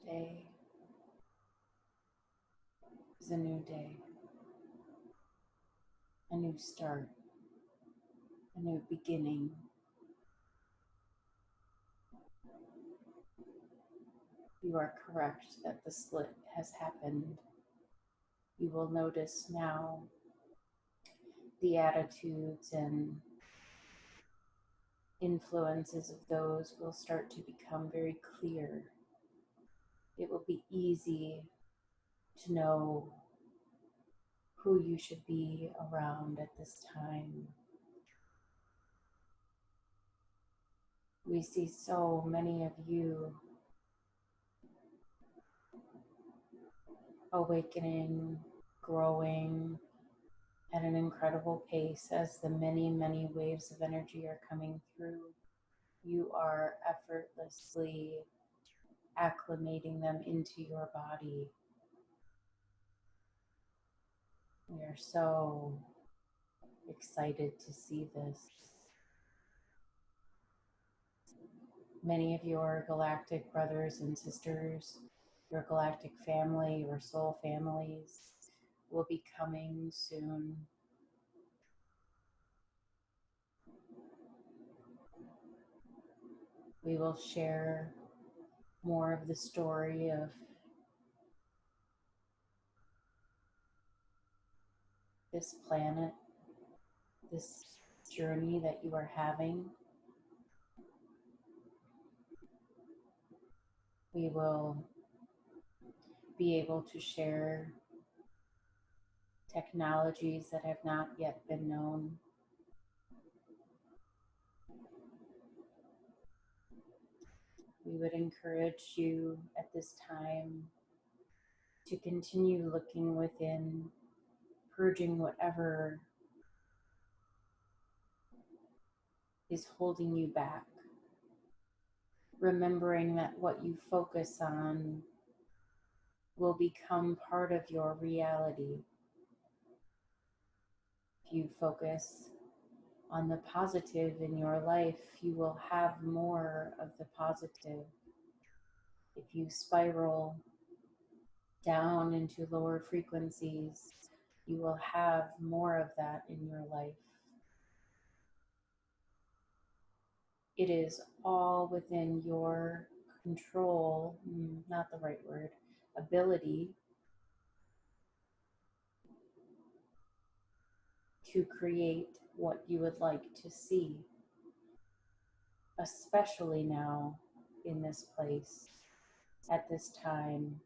Today is a new day, a new start, a new beginning. You are correct that the split has happened. You will notice now the attitudes and influences of those will start to become very clear. It will be easy to know who you should be around at this time. We see so many of you awakening, growing at an incredible pace as the many, many waves of energy are coming through. You are effortlessly acclimating them into your body. We are so excited to see this. Many of your galactic brothers and sisters, your galactic family, your soul families will be coming soon. We will share more of the story of this planet, this journey that you are having. We will be able to share technologies that have not yet been known. We would encourage you at this time to continue looking within, purging whatever is holding you back, remembering that what you focus on will become part of your reality. If you focus on the positive in your life, you will have more of the positive. If you spiral down into lower frequencies, you will have more of that in your life. It is all within your control, not the right word, ability to create what you would like to see, especially now in this place, at this time,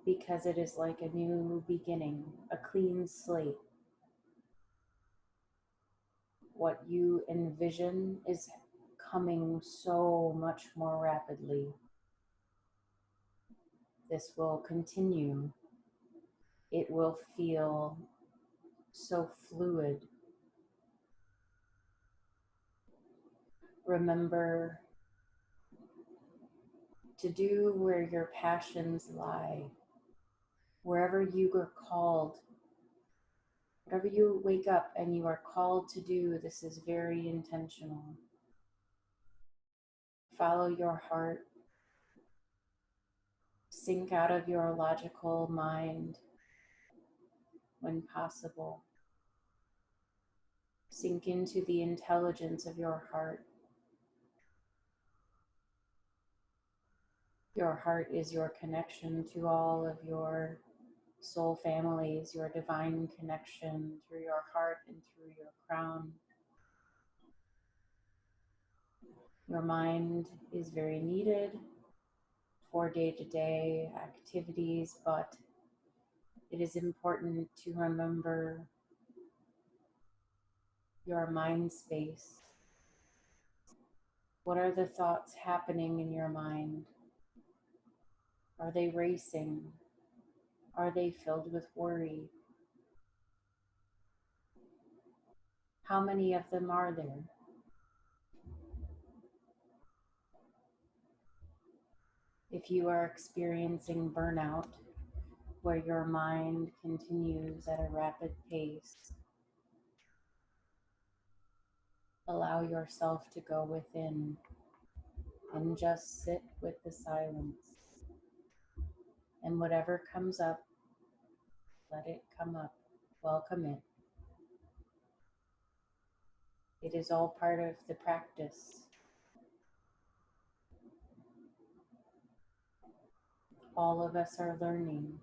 because it is like a new beginning, a clean slate. What you envision is coming so much more rapidly. This will continue. It will feel so fluid. Remember to do where your passions lie, wherever you are called. Whatever you wake up and you are called to do, this is very intentional. Follow your heart. Sink out of your logical mind when possible. Sink into the intelligence of your heart. Your heart is your connection to all of your soul families, your divine connection through your heart and through your crown. Your mind is very needed for day-to-day activities, but it is important to remember your mind space. What are the thoughts happening in your mind? Are they racing? Are they filled with worry? How many of them are there? If you are experiencing burnout, where your mind continues at a rapid pace, allow yourself to go within and just sit with the silence. And whatever comes up, let it come up. Welcome it. It is all part of the practice. All of us are learning.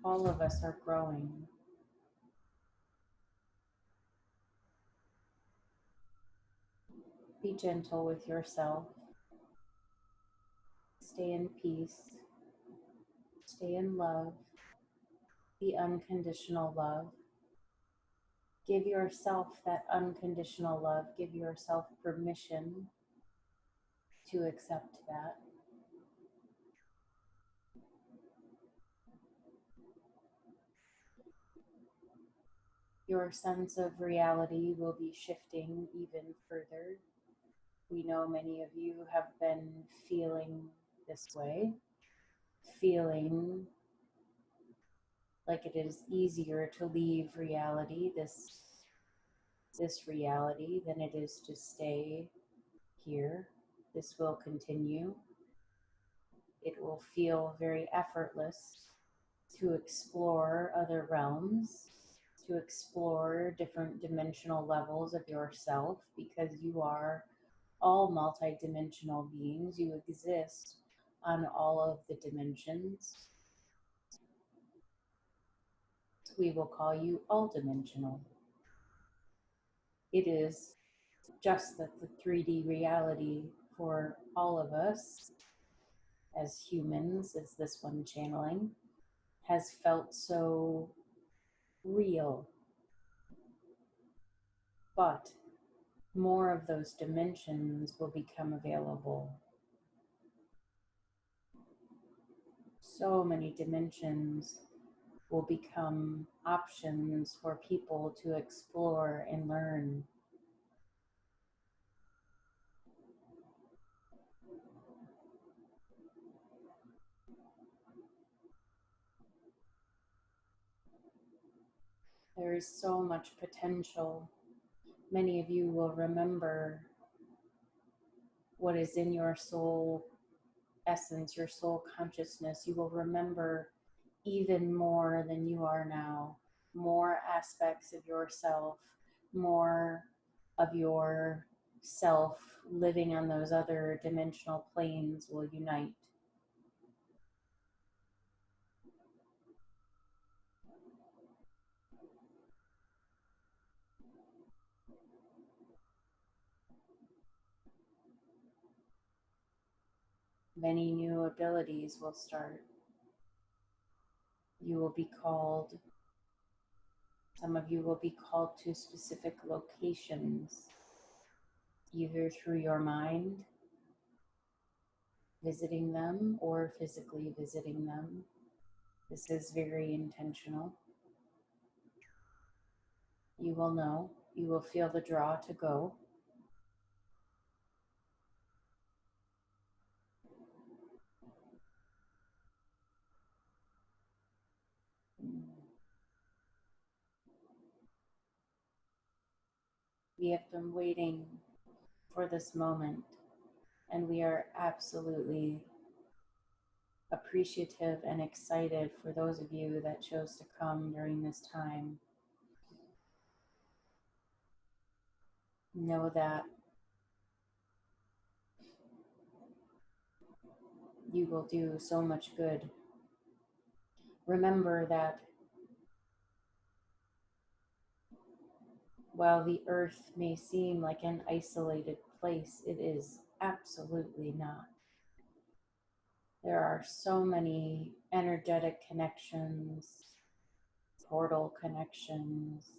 All of us are growing. Be gentle with yourself. Stay in peace. Stay in love. Be unconditional love. Give yourself that unconditional love. Give yourself permission to accept that. Your sense of reality will be shifting even further. We know many of you have been feeling this way, feeling like it is easier to leave reality, this reality, than it is to stay here. This will continue. It will feel very effortless to explore other realms, to explore different dimensional levels of yourself, because you are all multidimensional beings. You exist on all of the dimensions. We will call you all dimensional. It is just that the 3D reality for all of us as humans, as this one channeling, has felt so real. But more of those dimensions will become available. So many dimensions will become options for people to explore and learn. There is so much potential. Many of you will remember what is in your soul essence, your soul consciousness. You will remember even more than you are now, more aspects of yourself, more of your self living on those other dimensional planes will unite. Many new abilities will start. You will be called, some of you will be called to specific locations, either through your mind, visiting them, or physically visiting them. This is very intentional. You will know, you will feel the draw to go. We have been waiting for this moment, and we are absolutely appreciative and excited for those of you that chose to come during this time. Know that you will do so much good. Remember that while the earth may seem like an isolated place, it is absolutely not. There are so many energetic connections, portal connections,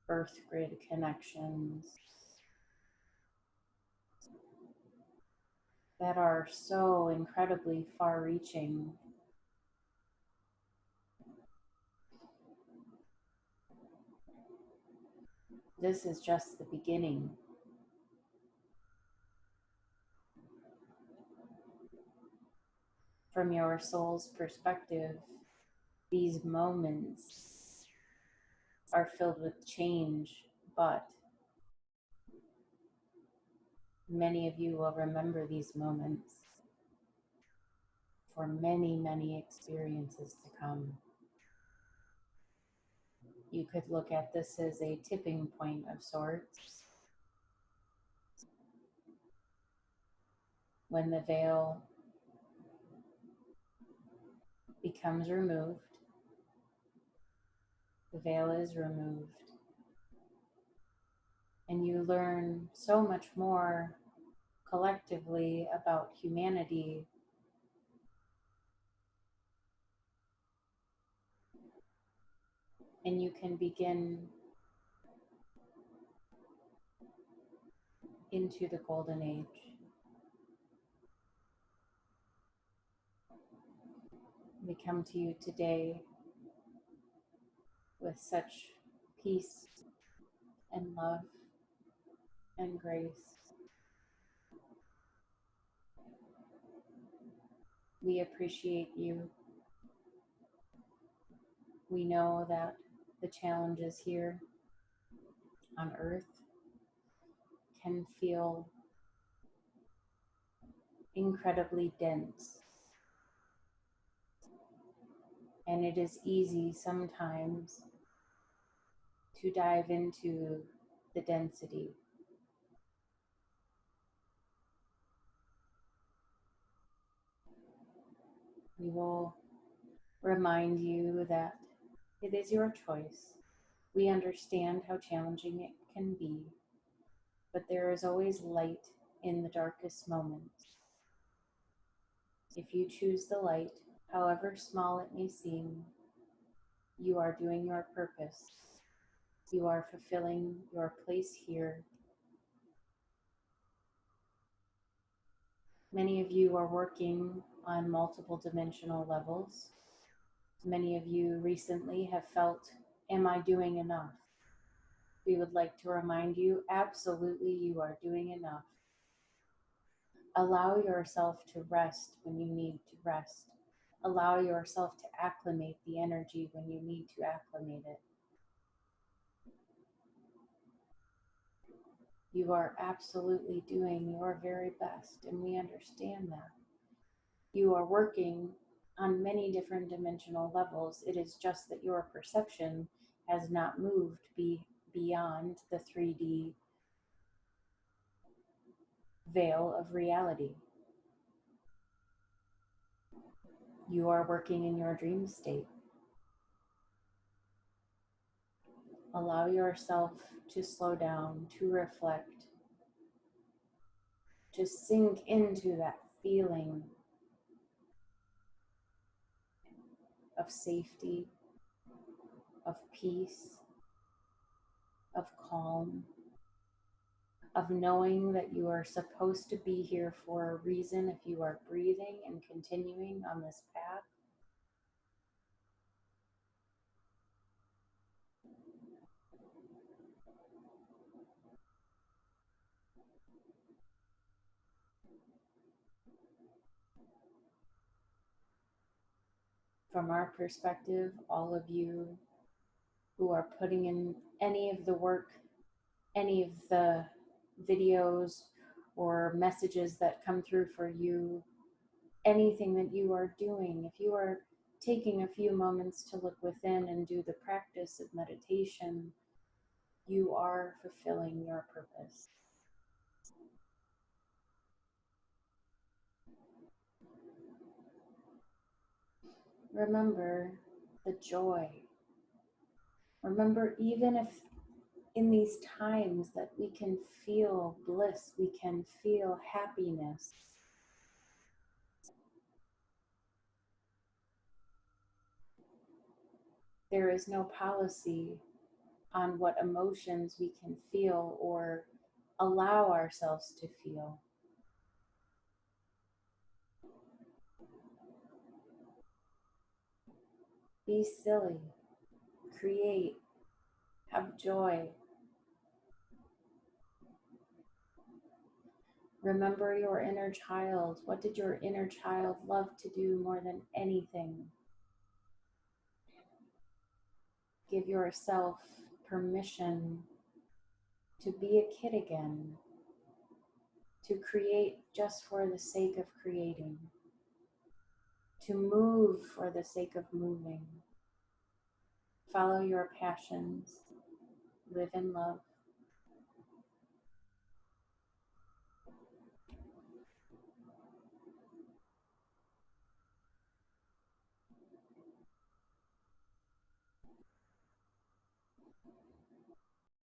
earth grid connections that are so incredibly far-reaching. This is just the beginning. From your soul's perspective, these moments are filled with change, but Many of you will remember these moments for many, many experiences to come. You could look at this as a tipping point of sorts, when the veil becomes removed. The veil is removed, and you learn so much more collectively about humanity, and you can begin into the golden age. We come to you today with such peace and love and grace. We appreciate you. We know that the challenges here on earth can feel incredibly dense, and it is easy sometimes to dive into the density. We will remind you that it is your choice. We understand how challenging it can be, but there is always light in the darkest moments. If you choose the light, however small it may seem, you are doing your purpose. You are fulfilling your place here. Many of you are working on multiple dimensional levels. Many of you recently have felt, am I doing enough? We would like to remind you, absolutely you are doing enough. Allow yourself to rest when you need to rest. Allow yourself to acclimate the energy when you need to acclimate it. You are absolutely doing your very best, and we understand that. You are working on many different dimensional levels. It is just that your perception has not moved beyond the 3D veil of reality. You are working in your dream state. Allow yourself to slow down, to reflect, to sink into that feeling of safety, of peace, of calm, of knowing that you are supposed to be here for a reason if you are breathing and continuing on this path. From our perspective, all of you who are putting in any of the work, any of the videos or messages that come through for you, anything that you are doing, if you are taking a few moments to look within and do the practice of meditation, you are fulfilling your purpose. Remember the joy. Remember, even if in these times that we can feel bliss, we can feel happiness, there is no policy on what emotions we can feel or allow ourselves to feel. Be silly, create, have joy. Remember your inner child. What did your inner child love to do more than anything? Give yourself permission to be a kid again, to create just for the sake of creating, to move for the sake of moving. Follow your passions, live in love.